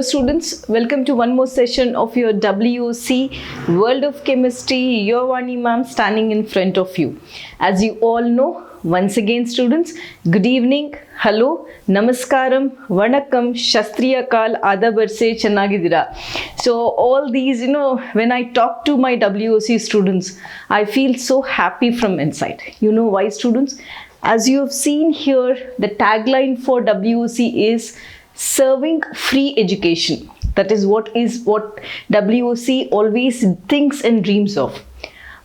students, welcome to one more session of your WOC World of Chemistry. Your Vani ma'am standing in front of you. As you all know, once again students, good evening, hello, namaskaram, vanakkam, shastriyakal, adabarse, channagidira. So all these, when I talk to my WOC students, I feel so happy from inside. You know why, students? As you have seen here, the tagline for WOC is serving free education. That is what WOC always thinks and dreams of.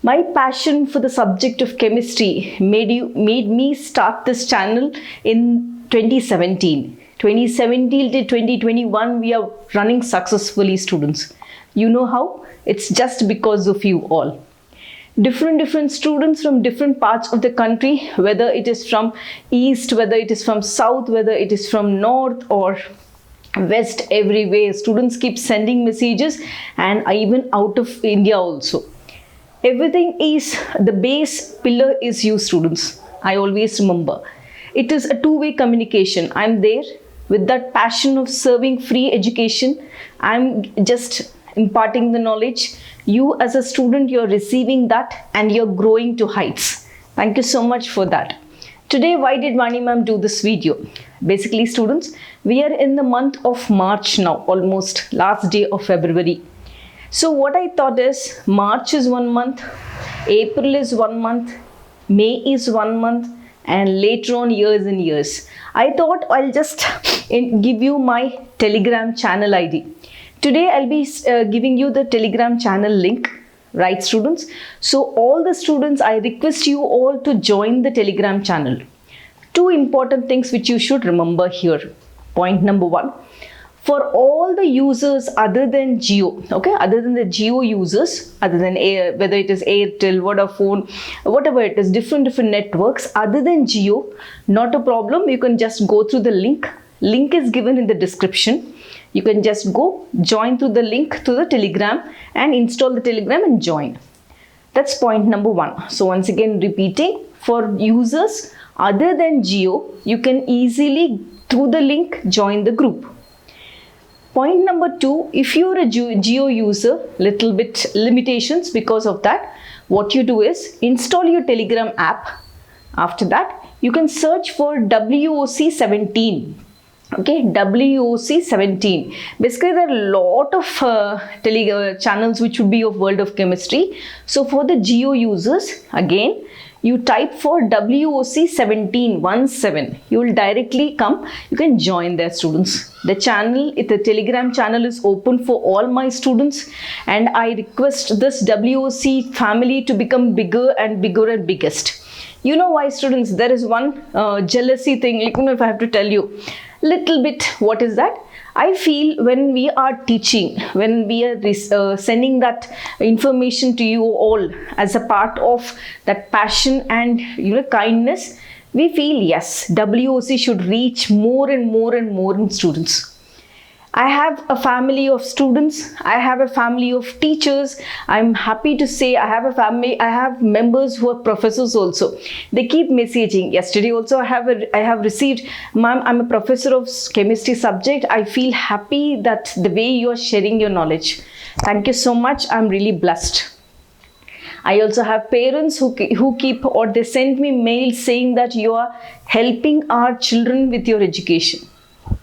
My passion for the subject of chemistry made me start this channel in 2017. 2017 to 2021 we are running successfully, students. You know how? It's just because of you all. Different students from different parts of the country, whether it is from east, whether it is from south, whether it is from north or west, everywhere students keep sending messages, and even out of India also. Everything is, the base pillar is you students. I always remember it is a two-way communication. I'm there with that passion of serving free education. I'm just imparting the knowledge. You as a student, you're receiving that and you're growing to heights. Thank you so much for that. Today, why did Vani ma'am do this video? Basically, students, we are in the month of March now, almost last day of February. So what I thought is, March is 1 month, April is 1 month, May is 1 month, and later on years and years. I thought I'll just give you my Telegram channel ID. Today I'll be giving you the Telegram channel link, right students? So all the students, I request you all to join the Telegram channel. Two important things which you should remember here. Point number one, for all the users other than Jio, okay, other than the Jio users, other than whether it is Airtel, Vodafone, whatever it is, different networks, other than Jio, not a problem. You can just go through the link. Link is given in the description. You can just go join through the link to the Telegram and install the Telegram and join. That's point number one. So once again repeating, for users other than Jio, you can easily through the link join the group. Point number two, if you're a Jio user, little bit limitations because of that. What you do is install your Telegram app. After that, you can search for WOC 17. Okay, WOC 17. Basically, there are a lot of channels which would be of World of Chemistry. So for the Jio users, again, you type for WOC 17. You will directly come. You can join there, students. The channel, the Telegram channel is open for all my students, and I request this WOC family to become bigger and bigger and biggest. You know why, students? There is one jealousy thing. If I have to tell you little bit, what is that? I feel when we are teaching, when we are sending that information to you all as a part of that passion and kindness, we feel yes, WOC should reach more and more and more in students. I have a family of students, I have a family of teachers. I'm happy to say I have a family, I have members who are professors also. They keep messaging. Yesterday also I have received, ma'am, I'm a professor of chemistry subject. I feel happy that the way you are sharing your knowledge. Thank you so much. I'm really blessed. I also have parents who keep, or they send me mails saying that you are helping our children with your education.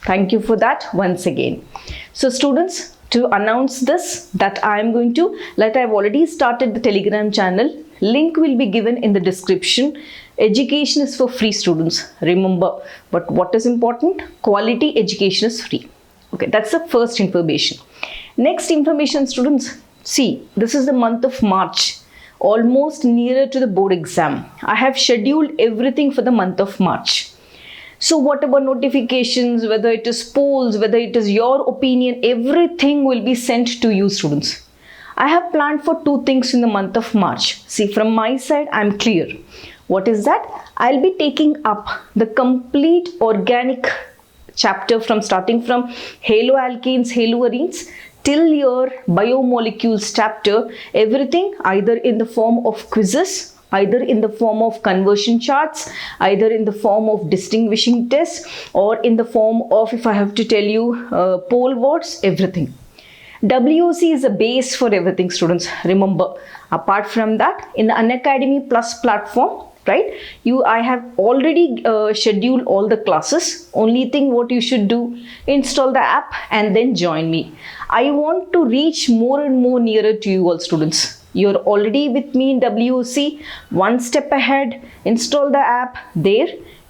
Thank you for that once again. So students, to announce this, that I am going to, like I've already started the Telegram channel, link will be given in the description. Education is for free, students, remember. But what is important? Quality education is free. Okay, that's the first information. Next information, students, see, this is the month of March, almost nearer to the board exam. I have scheduled everything for the month of March. So whatever notifications, whether it is polls, whether it is your opinion, everything will be sent to you, students. I have planned for two things in the month of March. See, from my side, I'm clear. What is that? I'll be taking up the complete organic chapter from starting from haloalkanes, haloarenes till your biomolecules chapter, everything either in the form of quizzes either in the form of conversion charts, either in the form of distinguishing tests, or in the form of, if I have to tell you, poll votes, everything. WOC is a base for everything, students. Remember, apart from that, in the Unacademy Plus platform, right, I have already scheduled all the classes. Only thing what you should do, install the app and then join me. I want to reach more and more nearer to you all, students. You're already with me in WOC, one step ahead. Install the app there.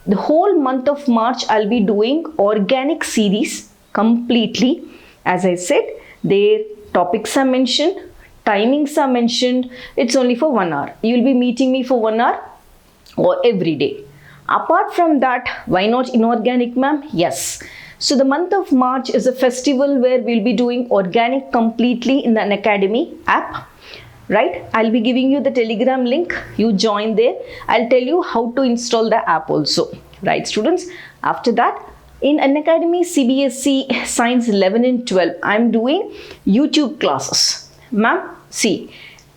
The whole month of March, I'll be doing organic series completely. As I said, their topics are mentioned, timings are mentioned. It's only for 1 hour. You'll be meeting me for 1 hour or every day. Apart from that, why not inorganic, ma'am? Yes. So the month of March is a festival where we'll be doing organic completely in the Unacademy app. Right? I'll be giving you the Telegram link. You join there. I'll tell you how to install the app also. Right, students? After that, in Unacademy CBSE Science 11 and 12, I'm doing YouTube classes. Ma'am, see,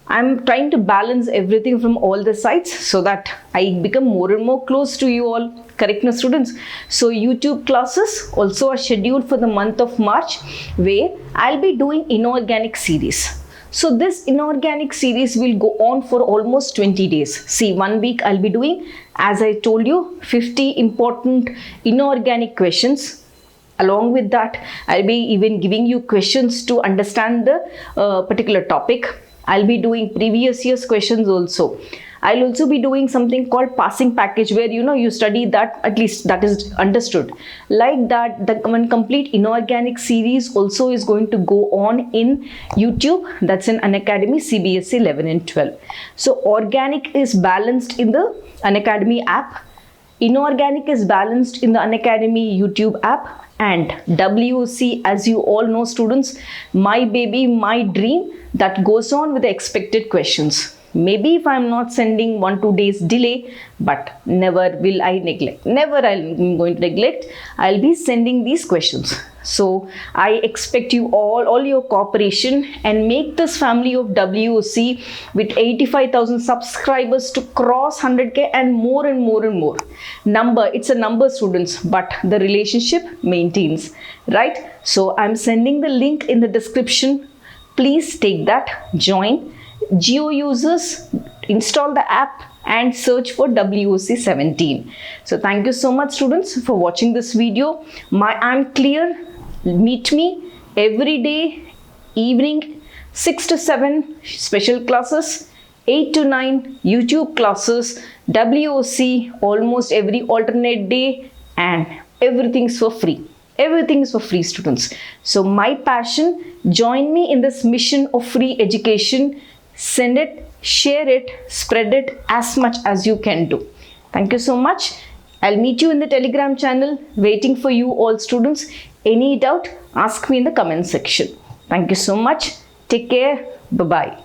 I'm trying to balance everything from all the sides so that I become more and more close to you all. Correct, na, students? So YouTube classes also are scheduled for the month of March, where I'll be doing inorganic series. So this inorganic series will go on for almost 20 days. See, 1 week I'll be doing, as I told you, 50 important inorganic questions. Along with that, I'll be even giving you questions to understand the particular topic. I'll be doing previous year's questions also. I'll also be doing something called passing package, where you study that, at least that is understood. Like that, the one complete inorganic series also is going to go on in YouTube. That's in Unacademy CBSE 11 and 12. So organic is balanced in the Unacademy app. Inorganic is balanced in the Unacademy YouTube app. And WOC, as you all know, students, my baby, my dream, that goes on with the expected questions. Maybe if I'm not sending 1-2 days delay, but never will I neglect. Never I'm going to neglect. I'll be sending these questions. So I expect you all your cooperation, and make this family of WOC with 85,000 subscribers to cross 100K and more and more and more. Number, it's a number, students, but the relationship maintains, right? So I'm sending the link in the description. Please take that, join. Geo users, install the app and search for WOC 17. So thank you so much, students, for watching this video. I'm clear. Meet me every day, evening, 6 to 7 special classes, 8 to 9 YouTube classes, WOC almost every alternate day, and everything's for free. Everything is for free, students. So my passion, join me in this mission of free education. Send it, share it, spread it as much as you can do. Thank you so much. I'll meet you in the Telegram channel, waiting for you all, students. Any doubt, ask me in the comment section. Thank you so much. Take care. Bye-bye.